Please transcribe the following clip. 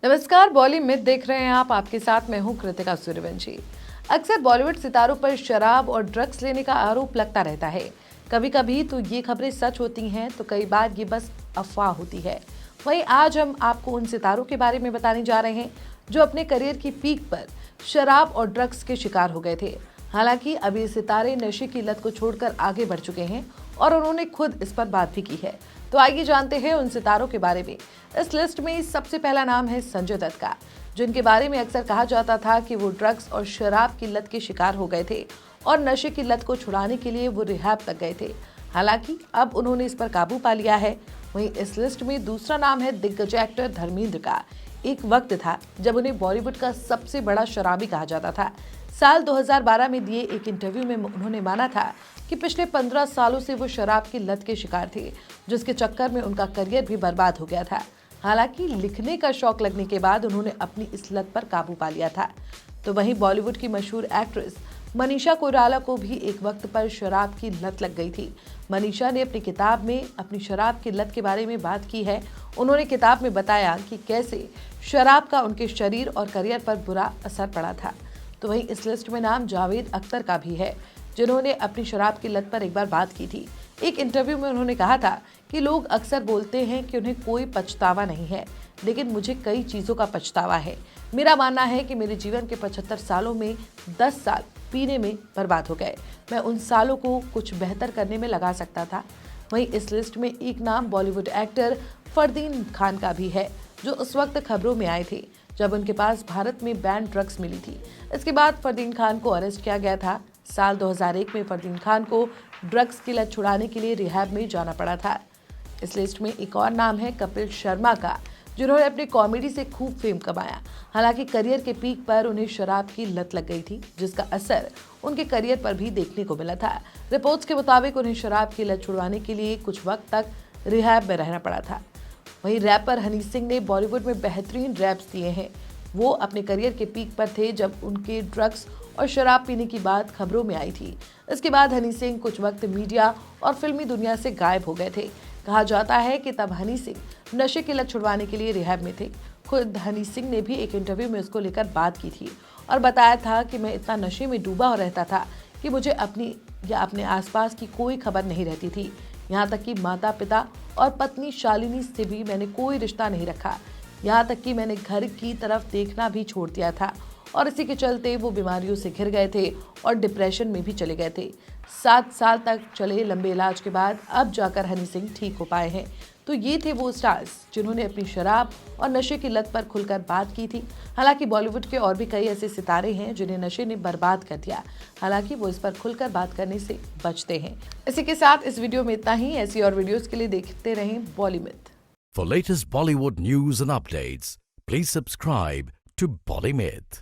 नमस्कार, बॉली मिथ देख रहे हैं आप। आपके साथ मैं हूं कृतिका सूर्यवंशी। अक्सर बॉलीवुड सितारों पर शराब और ड्रग्स लेने का आरोप लगता रहता है। कभी कभी तो ये खबरें सच होती हैं, तो कई बार ये बस अफवाह होती है। वहीं आज हम आपको उन सितारों के बारे में बताने जा रहे हैं जो अपने करियर की पीक पर शराब और ड्रग्स के शिकार हो गए थे। हालांकि अब ये सितारे नशे की लत को छोड़कर आगे बढ़ चुके हैं और उन्होंने खुद इस पर बात भी की है। तो आइए जानते हैं उन सितारों के बारे में। इस लिस्ट में सबसे पहला नाम है संजय दत्त का, जिनके बारे में अक्सर कहा जाता था कि वो ड्रग्स और शराब की लत के शिकार हो गए थे और नशे की लत को छुड़ाने के लिए वो रिहैब तक गए थे। हालांकि अब उन्होंने इस पर काबू पा लिया है। वहीं इस लिस्ट में दूसरा नाम है दिग्गज एक्टर धर्मेंद्र का। एक वक्त था जब उन्हें बॉलीवुड का सबसे बड़ा शराबी कहा जाता था। साल 2012 में दिए एक इंटरव्यू में उन्होंने माना था कि पिछले 15 सालों से वो शराब की लत के शिकार थे, जिसके चक्कर में उनका करियर भी बर्बाद हो गया था। हालांकि लिखने का शौक लगने के बाद उन्होंने अपनी इस लत पर काबू पा लिया था। तो वहीं बॉलीवुड की मशहूर एक्ट्रेस मनीषा कोइराला को भी एक वक्त पर शराब की लत लग गई थी। मनीषा ने अपनी किताब में अपनी शराब की लत के बारे में बात की है। उन्होंने किताब में बताया कि कैसे शराब का उनके शरीर और करियर पर बुरा असर पड़ा था। तो वहीं इस लिस्ट में नाम जावेद अख्तर का भी है, जिन्होंने अपनी शराब की लत पर एक बार बात की थी। एक इंटरव्यू में उन्होंने कहा था कि लोग अक्सर बोलते हैं कि उन्हें कोई पछतावा नहीं है, लेकिन मुझे कई चीज़ों का पछतावा है। मेरा मानना है कि मेरे जीवन के 75 सालों में 10 साल पीने में बर्बाद हो गए। मैं उन सालों को कुछ बेहतर करने में लगा सकता था। वहीं इस लिस्ट में एक नाम बॉलीवुड एक्टर फरदीन खान का भी है, जो उस वक्त खबरों में आए थे जब उनके पास भारत में बैन ड्रग्स मिली थी। इसके बाद फरदीन खान को अरेस्ट किया गया था। साल 2001 में फरदीन खान को ड्रग्स की लत छुड़ाने के लिए रिहैब में जाना पड़ा था। इस लिस्ट में एक और नाम है कपिल शर्मा का, जिन्होंने अपनी कॉमेडी से खूब फेम कमाया। हालांकि करियर के पीक पर उन्हें शराब की लत लग गई थी, जिसका असर उनके करियर पर भी देखने को मिला था। रिपोर्ट्स के मुताबिक उन्हें शराब की लत छुड़वाने के लिए कुछ वक्त तक रिहैब में रहना पड़ा था। वहीं रैपर हनी सिंह ने बॉलीवुड में बेहतरीन रैप्स दिए हैं। वो अपने करियर के पीक पर थे जब उनके ड्रग्स और शराब पीने की बात खबरों में आई थी। इसके बाद हनी सिंह कुछ वक्त मीडिया और फिल्मी दुनिया से गायब हो गए थे। कहा जाता है कि तब हनी सिंह नशे की लत छुड़वाने के लिए रिहैब में थे। खुद हनी सिंह ने भी एक इंटरव्यू में उसको लेकर बात की थी और बताया था कि मैं इतना नशे में डूबा रहता था कि मुझे अपनी या अपने आसपास की कोई खबर नहीं रहती थी। यहाँ तक कि माता पिता और पत्नी शालिनी से भी मैंने कोई रिश्ता नहीं रखा। यहाँ तक कि मैंने घर की तरफ देखना भी छोड़ दिया था और इसी के चलते वो बीमारियों से घिर गए थे और डिप्रेशन में भी चले गए थे। 7 साल तक चले लंबे इलाज के बाद अब जाकर हनी सिंह ठीक हो पाए हैं। तो ये थे वो स्टार्स जिन्होंने अपनी शराब और नशे की लत पर खुलकर बात की थी। हालांकि बॉलीवुड के और भी कई ऐसे सितारे हैं जिन्हें नशे ने बर्बाद कर दिया। हालांकि वो इस पर खुलकर बात करने से बचते हैं। इसी के साथ इस वीडियो में इतना ही। ऐसी और वीडियोस के लिए देखते रहें बॉलीमिथ। For latest Bollywood news and updates, please subscribe to Bollymyth.